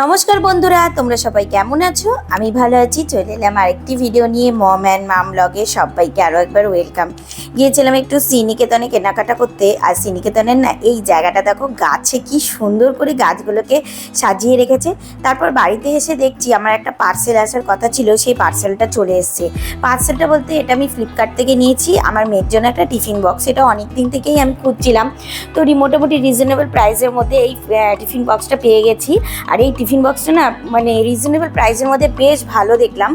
নমস্কার বন্ধুরা, তোমরা সবাই কেমন আছো? আমি ভালো আছি। চলে এলাম আরেকটি ভিডিও নিয়ে মম অ্যান্ড মাম ব্লগে। সবাইকে আরও একবার ওয়েলকাম। গিয়েছিলাম একটু শ্রীনিকেতনে কেনাকাটা করতে। আর শ্রীনিকেতনের না এই জায়গাটা দেখো, গাছে কি সুন্দর করে গাছগুলোকে সাজিয়ে রেখেছে। তারপর বাড়িতে এসে দেখছি আমার একটা পার্সেল আসার কথা ছিল, সেই পার্সেলটা চলে এসছে। পার্সেলটা বলতে এটা আমি ফ্লিপকার্ট থেকে নিয়েছি, আমার মেয়ের জন্য একটা টিফিন বক্স। এটা অনেক দিন থেকেই আমি খুঁজছিলাম, তো মোটামুটি রিজনেবল প্রাইসের মধ্যে এই টিফিন বক্সটা পেয়ে গেছি। আর এই টিফিন বক্সটা না মানে রিজনেবল প্রাইসের মধ্যে বেশ ভালো দেখলাম।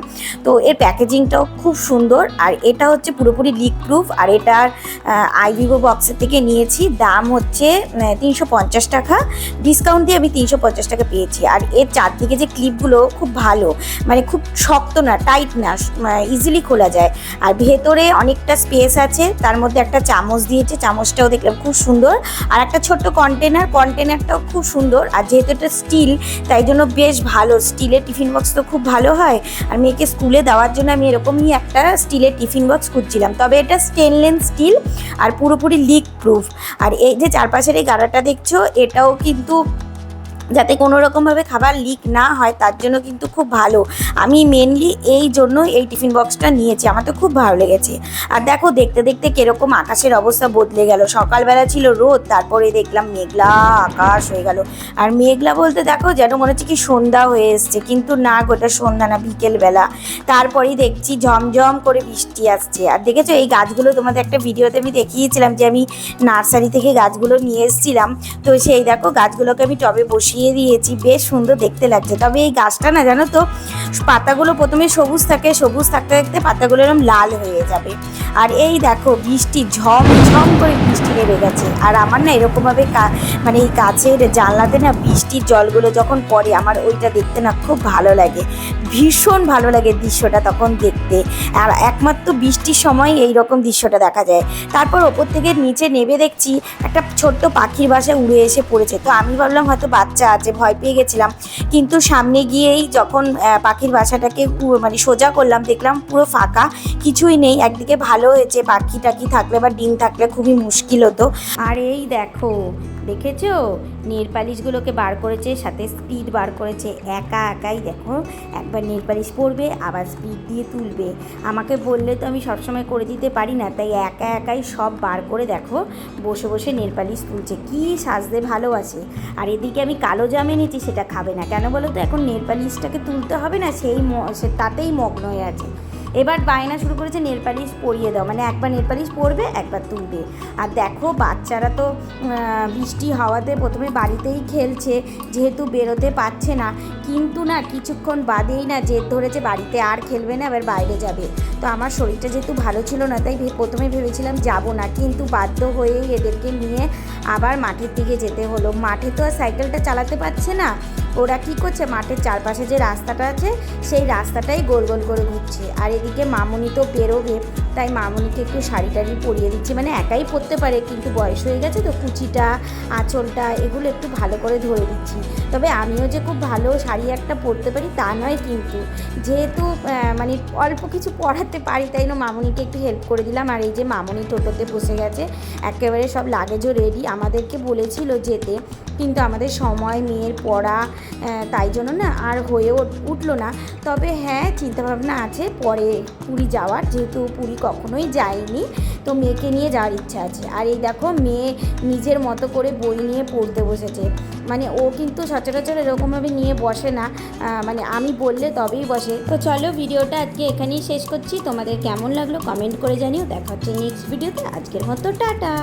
তো এর প্যাকেজিংটাও খুব সুন্দর। আর এটা হচ্ছে পুরোপুরি লিক প্রুফ। আর এটার আইভিভো বক্সের থেকে নিয়েছি, দাম হচ্ছে 350 টাকা। ডিসকাউন্ট দিয়ে আমি 350 টাকা পেয়েছি। আর এর চারদিকে যে ক্লিপগুলো খুব ভালো, মানে খুব শক্ত না, টাইট না, ইজিলি খোলা যায়। আর ভেতরে অনেকটা স্পেস আছে, তার মধ্যে একটা চামচ দিয়েছে, চামচটাও দেখলাম খুব সুন্দর। আর একটা ছোট্ট কন্টেনারটাও খুব সুন্দর। আর যেহেতু এটা স্টিল, তাই জন্য বেশ ভালো। স্টিলের টিফিন বক্স তো খুব ভালো হয়। আর মেয়েকে স্কুলে দেওয়ার জন্য আমি এরকমই একটা স্টিলের টিফিন বক্স খুঁজছিলাম। তবে এটা স্টেনলেস স্টিল আর পুরোপুরি লিক প্রুফ। আর এই যে চারপাশের এই গাড়াটা দেখছো, এটাও কিন্তু যাতে কোনো রকমভাবে খাবার লিক না হয় তার জন্য কিন্তু খুব ভালো। আমি মেনলি এই জন্য এই টিফিন বক্সটা নিয়েছি, আমার তো খুব ভালো লেগেছে। আর দেখো দেখতে দেখতে কীরকম আকাশের অবস্থা বদলে গেল। সকালবেলা ছিল রোদ, তারপরে দেখলাম মেঘলা আকাশ হয়ে গেল। আর মেঘলা বলতে দেখো যেন মনে হচ্ছে কি সন্ধ্যা হয়ে এসছে, কিন্তু না, গোটা সন্ধ্যা না, বিকেলবেলা। তারপরেই দেখছি ঝমঝম করে বৃষ্টি আসছে। আর দেখেছো এই গাছগুলো তোমাদের একটা ভিডিওতে আমি দেখিয়েছিলাম যে আমি নার্সারি থেকে গাছগুলো নিয়ে এসেছিলাম। তো সেই দেখো গাছগুলোকে আমি টবে বসিয়ে দিয়েছি, বেশ সুন্দর দেখতে লাগছে। তবে এই গাছটা না জানো তো, পাতাগুলো প্রথমে সবুজ থাকে, সবুজ থাকতে থাকতে পাতাগুলো এরকম লাল হয়ে যাবে। আর এই দেখো বৃষ্টি ঝমঝম করে বৃষ্টি নেমে গেছে। আর আমার না এরকমভাবে মানে এই গাছের জানলাতে না বৃষ্টির জলগুলো যখন পড়ে, আমার ওইটা দেখতে না খুব ভালো লাগে, ভীষণ ভালো লাগে দৃশ্যটা তখন দেখতে। আর একমাত্র বৃষ্টির সময় এইরকম দৃশ্যটা দেখা যায়। তারপর ওপর থেকে নিচে নেমে দেখছি একটা ছোট্ট পাখির বাসায় উড়ে এসে পড়েছে। তো আমি ভাবলাম হয়তো বাচ্চা আছে, ভয় পেয়ে গেছিলাম। কিন্তু সামনে গিয়েই যখন পাখির বাসাটাকে মানে সোজা করলাম, দেখলাম পুরো ফাঁকা, কিছুই নেই। একদিকে ভালো হয়েছে, পাখি টাকি থাকলে বা ডিম থাকলে খুবই মুশকিল হতো। আর এই দেখো, দেখেছো নেল পালিশগুলোকে বার করেছে, সাথে স্পিড বার করেছে। একাই দেখো, একবার নেল পালিশ পরবে, আবার স্পিড দিয়ে তুলবে। আমাকে বললে তো আমি সবসময় করে দিতে পারি না, তাই একাই সব বার করে দেখো বসে বসে নেল পালিশ তুলছে। কি সাজতে ভালোবাসে। আর এদিকে আমি কালো জাম এনেছি, সেটা খাবে না। কেন বলো তো, এখন নেল পালিশটাকে তুলতে হবে না, তাতেই মগ্ন হয়ে আছে। এবার বায়না শুরু করেছে নেল পালিশ পরিয়ে দাও, মানে একবার নেল পালিশ পরবে, একবার তুলবে। আর দেখো বাচ্চারা তো বৃষ্টি হাওয়াতে প্রথমে বাড়িতেই খেলছে, যেহেতু বেরোতে পারছে না। কিন্তু না কিছুক্ষণ বাদেই না জেদ ধরেছে বাড়িতে আর খেলবে না, এবার বাইরে যাবে। তো আমার শরীরটা যেহেতু ভালো ছিল না, তাই প্রথমে ভেবেছিলাম যাব না, কিন্তু বাধ্য হয়েই এদেরকে নিয়ে আবার মাঠের দিকে যেতে হলো। মাঠে তো আর সাইকেলটা চালাতে পারছে না। ওরা কী করছে, মাঠের চারপাশে যে রাস্তাটা আছে সেই রাস্তাটাই গোল গোল করে ঘুরছে। আর এদিকে মামুনি তো বেরোবে, তাই মামুনিকে একটু শাড়ি টাড়ি পরিয়ে দিচ্ছি। মানে একাই পরতে পারে, কিন্তু বয়স হয়ে গেছে তো, কুচিটা আঁচলটা এগুলো একটু ভালো করে ধরে দিচ্ছি। তবে আমিও যে খুব ভালো শাড়ি একটা পরতে পারি তা নয়, কিন্তু যেহেতু মানে অল্প কিছু পরাতে পারি, তাই না মামুনিকে একটু হেল্প করে দিলাম। আর এই যে মামুনি টোটোতে বসে গেছে, একেবারে সব লাগেজও রেডি। আমাদেরকে বলেছিল যেতে, কিন্তু আমাদের সময়, মেয়ের পড়া, তাই জন্য না আর হয়ে উঠলো না। তবে হ্যাঁ, চিন্তাভাবনা আছে পরে পুরী যাওয়ার, যেহেতু পুরী কখনোই যায়নি, তো মেয়েকে নিয়ে যাওয়ার ইচ্ছা আছে। আর এই দেখো মেয়ে নিজের মতো করে বই নিয়ে পড়তে বসেছে। মানে ও কিন্তু সচরাচর এরকমভাবে নিয়ে বসে না, মানে আমি বললে তবেই বসে। তো চলো ভিডিওটা আজকে এখানেই শেষ করছি। তোমাদের কেমন লাগলো কমেন্ট করে জানিও। দেখা হচ্ছে নেক্সট ভিডিওতে। আজকের মতো টাটা।